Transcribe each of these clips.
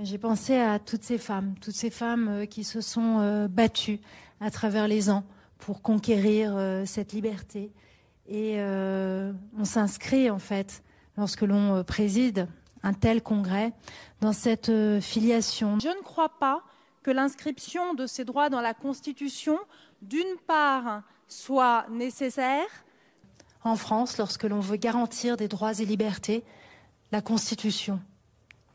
J'ai pensé à toutes ces femmes qui se sont battues à travers les ans pour conquérir cette liberté. Et on s'inscrit en fait, lorsque l'on préside un tel congrès, dans cette filiation. Je ne crois pas que l'inscription de ces droits dans la Constitution, d'une part, soit nécessaire. En France, lorsque l'on veut garantir des droits et libertés, la Constitution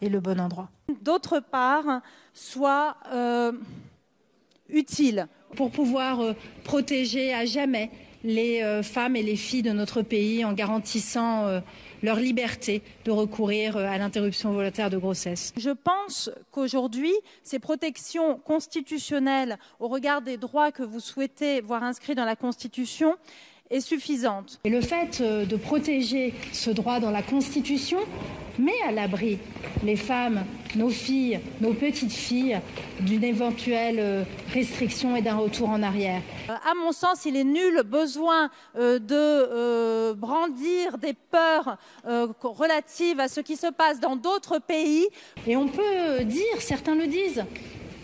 est le bon endroit. D'autre part, soit utile. Pour pouvoir protéger à jamais les femmes et les filles de notre pays en garantissant leur liberté de recourir à l'interruption volontaire de grossesse. Je pense qu'aujourd'hui, ces protections constitutionnelles au regard des droits que vous souhaitez voir inscrits dans la Constitution est suffisante. Et le fait de protéger ce droit dans la Constitution met à l'abri les femmes, nos filles, nos petites filles, d'une éventuelle restriction et d'un retour en arrière. À mon sens, il est nul besoin de brandir des peurs relatives à ce qui se passe dans d'autres pays. Et on peut dire, certains le disent,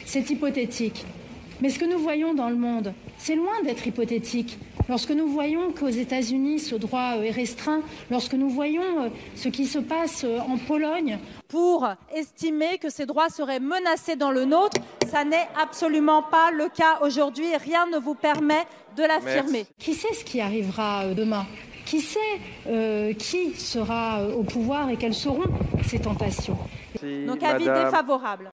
c'est hypothétique. Mais ce que nous voyons dans le monde, c'est loin d'être hypothétique. Lorsque nous voyons qu'aux États-Unis, ce droit est restreint, lorsque nous voyons ce qui se passe en Pologne. Pour estimer que ces droits seraient menacés dans le nôtre, ça n'est absolument pas le cas aujourd'hui. Rien ne vous permet de l'affirmer. Qui sait ce qui arrivera demain ? Qui sait qui sera au pouvoir et quelles seront ces tentations ? Donc avis défavorable.